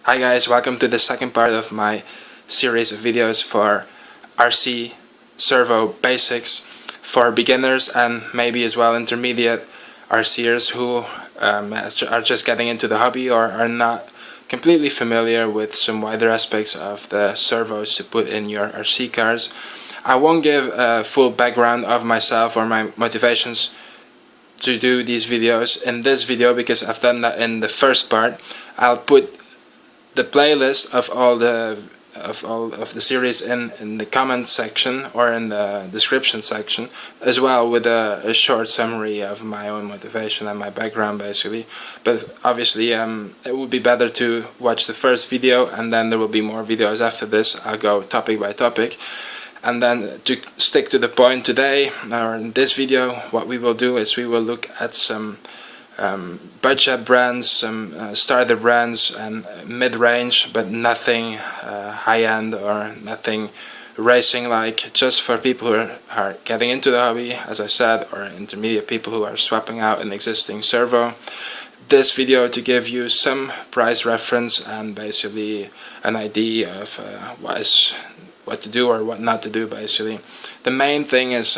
Hi guys, welcome to the second part of my series of videos for RC servo basics for beginners and maybe as well intermediate RCers who are just getting into the hobby or are not completely familiar with some wider aspects of the servos to put in your RC cars. I won't give a full background of myself or my motivations to do these videos in this video because I've done that in the first part. I'll put the playlist of all of the series in the comment section or in the description section, as well with a short summary of my own motivation and my background basically. But obviously it would be better to watch the first video and then there will be more videos after this. I'll go topic by topic. And then to stick to the point today, or in this video, what we will do is we will look at some budget brands, some starter brands and mid-range, but nothing high-end or nothing racing-like, just for people who are getting into the hobby, as I said, or intermediate people who are swapping out an existing servo. This video to give you some price reference and basically an idea of what to do or what not to do basically. The main thing is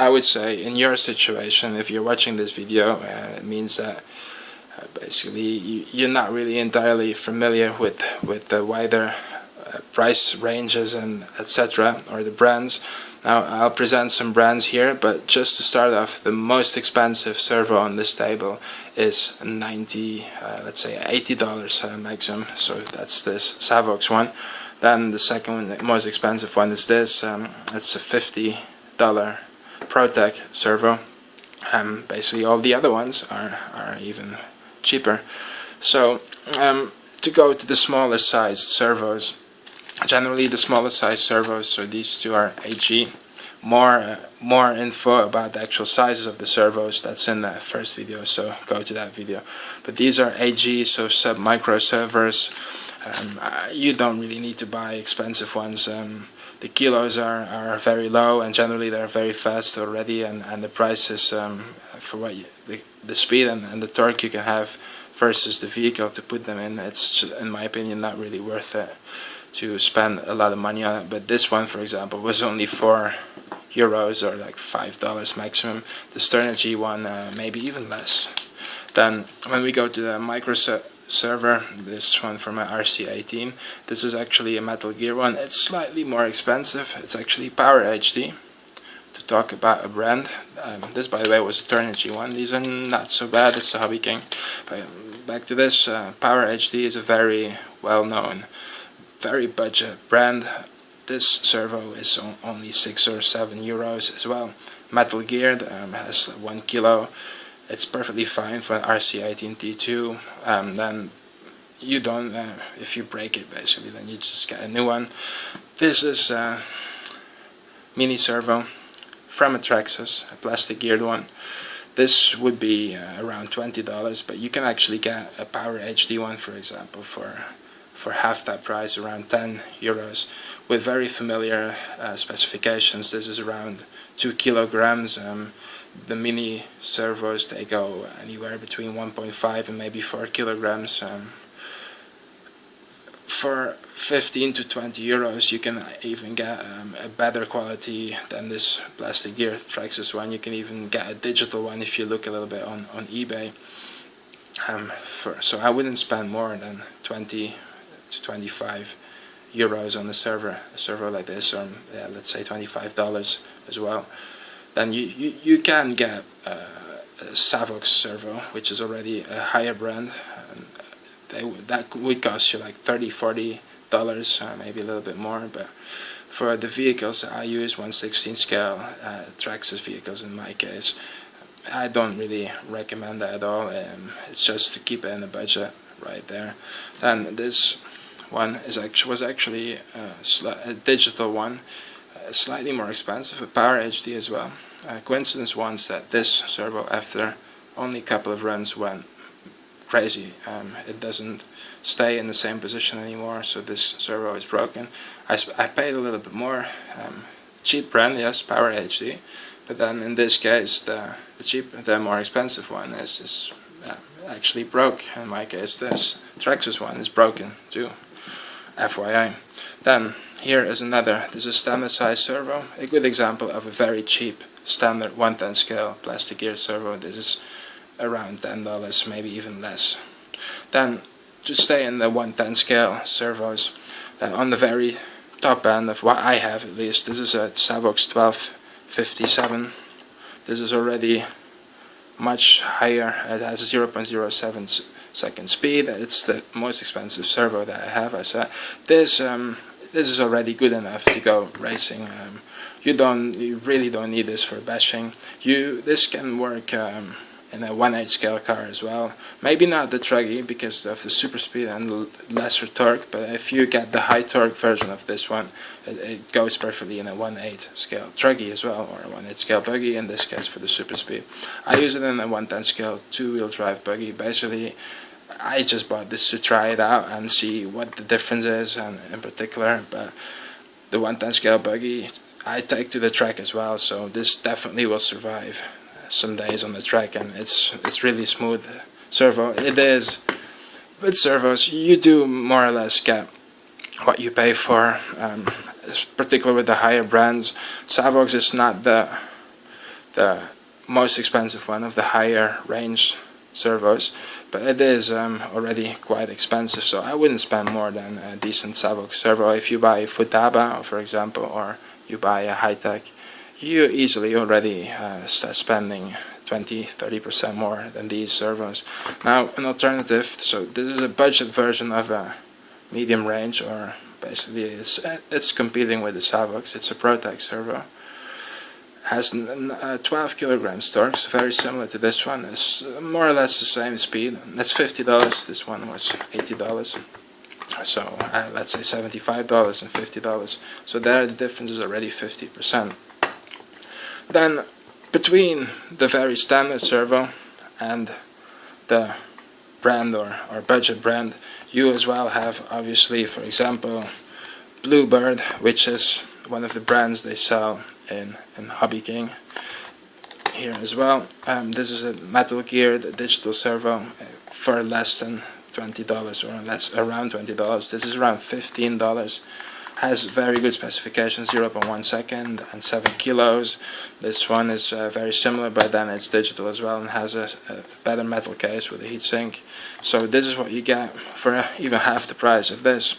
I would say in your situation, if you're watching this video, it means that basically you're not really entirely familiar with the wider price ranges and etc. or the brands. Now I'll present some brands here, but just to start off, the most expensive servo on this table is let's say $80 maximum, so that's this Savox one. Then the second most expensive one is this, it's a $50 ProTech servo. Basically all the other ones are even cheaper. So to go to the smaller size servos, generally the smaller size servos, so these two are AG. More info about the actual sizes of the servos, that's in the first video, so go to that video. But these are AG, so sub-micro servers. You don't really need to buy expensive ones. The kilos are very low and generally they're very fast already, and the prices for what the speed and the torque you can have versus the vehicle to put them in, it's just, in my opinion, not really worth it to spend a lot of money on it. But this one, for example, was only €4 or like $5 maximum. The Sternergy one maybe even less. Then when we go to the micro server, this one from my RC18, this is actually a Metal Gear one. It's slightly more expensive. It's actually Power HD. To talk about a brand, this by the way was a Sternergy one. These are not so bad. It's a Hobby King. But back to this, Power HD is a very well known, very budget brand. This servo is only €6 or €7 as well. Metal Gear has 1 kilo. It's perfectly fine for an RC18T2. Then you don't, if you break it basically, then you just get a new one. This is a mini servo from a Traxxas, a plastic geared one. This would be around $20, but you can actually get a Power HD one, for example, for half that price, around €10, with very familiar specifications. This is around 2 kilograms. The mini servos, they go anywhere between 1.5 and maybe 4 kilograms. For 15 to €20 you can even get a better quality than this plastic gear Traxxas one. You can even get a digital one if you look a little bit on eBay. So I wouldn't spend more than 20 to 25 euros on a servo like this, or yeah, let's say $25 as well. Then you can get a Savox servo, which is already a higher brand. That would cost you like $30–40, maybe a little bit more. But for the vehicles I use, 1/16 scale Traxxas vehicles in my case, I don't really recommend that at all. It's just to keep it in the budget right there. Then this one was actually a digital one, slightly more expensive, a Power HD as well. Coincidence wants that this servo, after only a couple of runs, went crazy. It doesn't stay in the same position anymore, so this servo is broken. I paid a little bit more. Cheap brand, yes, Power HD, but then in this case the more expensive one is actually broke. In my case, this Traxxas one is broken too, FYI. Then here is another. This is standard size servo, a good example of a very cheap standard 1/10 scale plastic gear servo. This is around $10, maybe even less. Then to stay in the 1/10 scale servos, then on the very top end of what I have, at least, this is a Savox 1257. This is already much higher. It has 0.07 second speed. It's the most expensive servo that I have. I said this is already good enough to go racing. You really don't need this for bashing. This can work in a 1/8 scale car as well. Maybe not the truggy because of the super speed and the lesser torque, but if you get the high torque version of this one, it goes perfectly in a 1/8 scale truggy as well, or a 1/8 scale buggy, in this case for the super speed. I use it in a 1/10 scale 2-wheel drive buggy. Basically, I just bought this to try it out and see what the difference is, and in particular, but the 1/10 scale buggy I take to the track as well, so this definitely will survive some days on the track, and it's really smooth servo. It is. With servos, you do more or less get what you pay for, particularly with the higher brands. Savox is not the most expensive one of the higher range servos, but it is already quite expensive, so I wouldn't spend more than a decent Savox servo. If you buy a Futaba, for example, or you buy a high-tech, you easily already start spending 20-30% more than these servos. Now, an alternative, so this is a budget version of a medium range, or basically it's competing with the Savox. It's a Protec servo. Has 12 kilograms torque, very similar to this one. It's more or less the same speed. That's $50. This one was $80. So let's say $75 and $50. So there the difference is already 50%. Then between the very standard servo and the brand or budget brand, you as well have, obviously, for example, Bluebird, which is one of the brands they sell in Hobby King here as well. This is a metal geared digital servo for less than $20, or that's around $20. This is around $15. Has very good specifications, 0.1 second and 7 kilos. This one is very similar, but then it's digital as well and has a better metal case with a heatsink. So this is what you get for even half the price of this.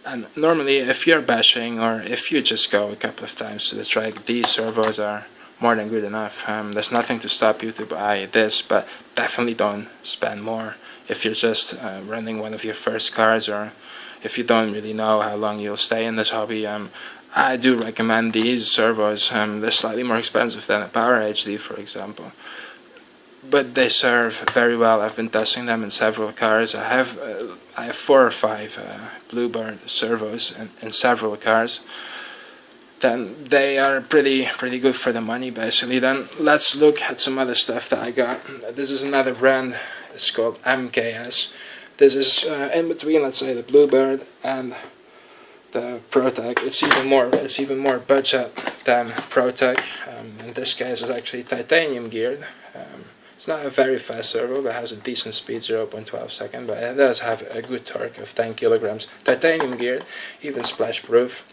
And normally, if you're bashing, or if you just go a couple of times to the track, these servos are more than good enough. There's nothing to stop you to buy this, but definitely don't spend more if you're just running one of your first cars, or if you don't really know how long you'll stay in this hobby. I do recommend these servos. They're slightly more expensive than a Power HD, for example, but they serve very well. I've been testing them in several cars. I have 4 or 5 Bluebird servos in several cars. Then they are pretty good for the money, basically. Then let's look at some other stuff that I got. This is another brand. It's called MKS. This is in between, let's say, the Bluebird and the Protec. It's even more budget than Protec. In this case, it's actually titanium geared. It's not a very fast servo, but has a decent speed, 0.12 second. But it does have a good torque of 10 kilograms. Titanium geared, even splash proof.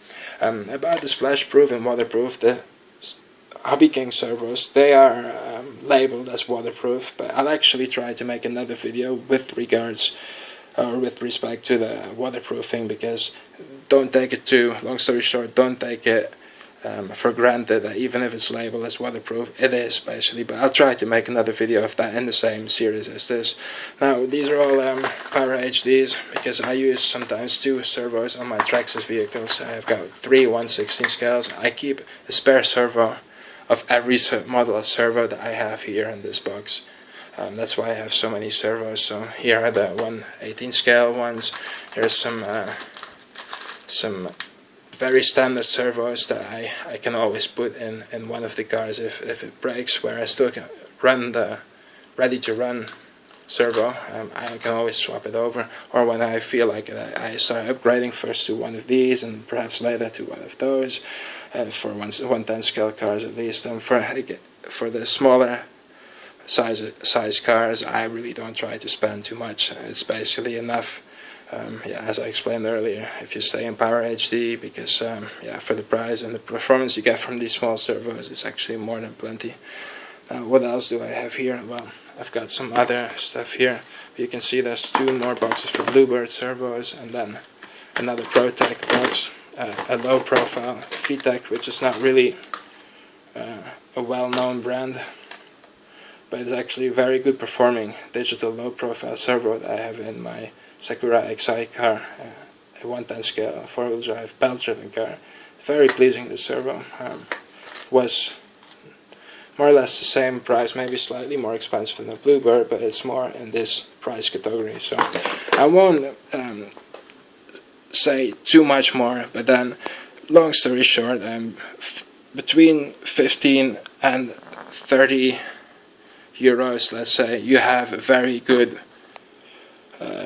About the splash proof and waterproof, the Hobby King servos, they are labeled as waterproof, but I'll actually try to make another video with respect to the waterproofing, because don't take it long story short, don't take it for granted that even if it's labeled as waterproof, it is basically. But I'll try to make another video of that in the same series as this. Now, these are all Power HDs, because I use sometimes 2 servos on my Traxxas vehicles. I've got 3 1/16 scales. I keep a spare servo of every model of servo that I have here in this box. That's why I have so many servos. So here are the 1/18 scale ones. Here's some very standard servos that I can always put in one of the cars if it breaks, where I still can run the ready to run servo. I can always swap it over, or when I feel like it, I start upgrading first to one of these and perhaps later to one of those, for 1/10 scale cars at least. And for the smaller size cars, I really don't try to spend too much. It's basically enough. Yeah, as I explained earlier, if you stay in Power HD, because yeah, for the price and the performance you get from these small servos, it's actually more than plenty. What else do I have here? Well, I've got some other stuff here. You can see there's 2 more boxes for Bluebird servos, and then another ProTech box, a low profile Pt2, which is not really a well-known brand, but it's actually a very good performing digital low profile servo that I have in my Sakura XI car, a 110 scale 4-wheel drive belt driven car. Very pleasing. The servo was more or less the same price, maybe slightly more expensive than the Bluebird, but it's more in this price category, so I won't say too much more. But then, long story short, between 15 and 30 euros, let's say, you have a very good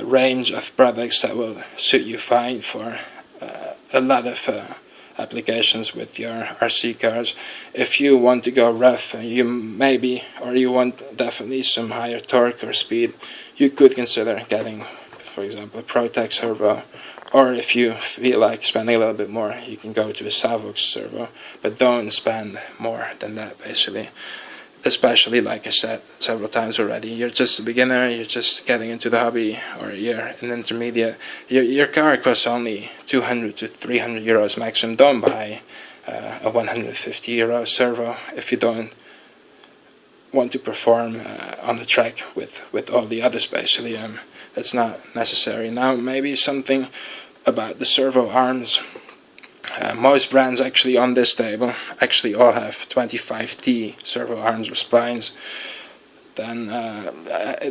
range of products that will suit you fine for a lot of applications with your RC cars. If you want to go rough, you maybe, or you want definitely some higher torque or speed, you could consider getting, for example, a ProTech servo. Or if you feel like spending a little bit more, you can go to a Servo servo, but don't spend more than that, basically. Especially, like I said several times already, you're just a beginner, you're just getting into the hobby, or you're an intermediate. Your car costs only 200 to 300 euros maximum. Don't buy a 150 euro servo if you don't want to perform on the track with all the others, basically. That's not necessary. Now, maybe something about the servo arms. Most brands actually on this table actually all have 25T servo arms or splines. Then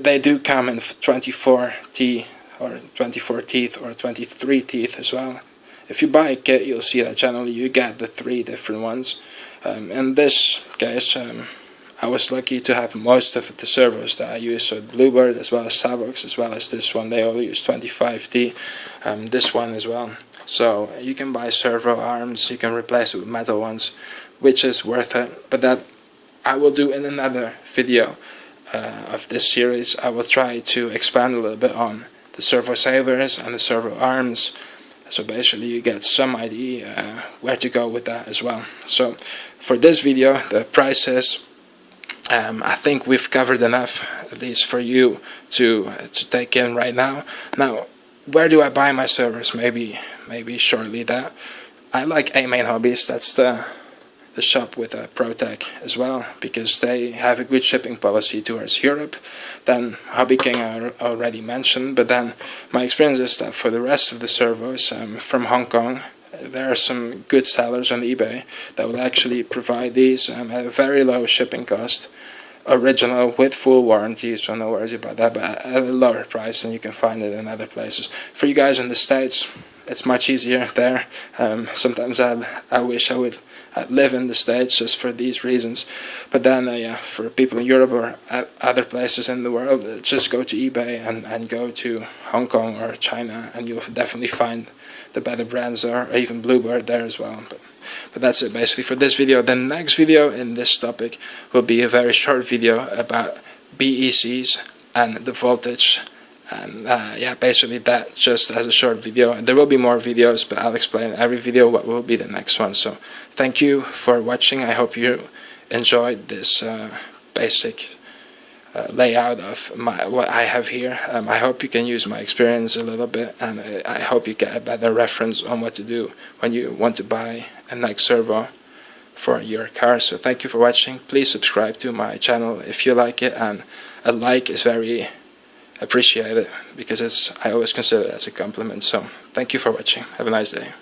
they do come in 24T or 24 teeth or 23 teeth as well. If you buy a kit, you'll see that generally you get the 3 different ones. In this case, I was lucky to have most of the servos that I use, so Bluebird as well as Servox as well as this one. They all use 25T, this one as well. So you can buy servo arms, you can replace it with metal ones, which is worth it. But that I will do in another video of this series. I will try to expand a little bit on the servo savers and the servo arms. So basically you get some idea where to go with that as well. So for this video, the prices, I think we've covered enough, at least for you to take in right now. Now, where do I buy my servers? Maybe shortly that. I like A-Main Hobbies. That's the shop with a ProTech as well, because they have a good shipping policy towards Europe. Then Hobby King I already mentioned, but then my experience is that for the rest of the servos from Hong Kong, there are some good sellers on eBay that will actually provide these at a very low shipping cost. Original with full warranty, so no worries about that, but at a lower price than you can find it in other places. For you guys in the States, it's much easier there. Sometimes I wish I would live in the States just for these reasons. But then, yeah, for people in Europe or other places in the world, just go to eBay and go to Hong Kong or China, and you'll definitely find the better brands, or even Bluebird there as well. But that's it basically for this video. The next video in this topic will be a very short video about BECs and the voltage. And yeah, basically that, just as a short video. There will be more videos, but I'll explain in every video what will be the next one. So thank you for watching. I hope you enjoyed this basic layout of what I have here. I hope you can use my experience a little bit, and I hope you get a better reference on what to do when you want to buy a next servo for your car. So thank you for watching. Please subscribe to my channel if you like it, and a like is very appreciated because I always consider it as a compliment. So thank you for watching. Have a nice day.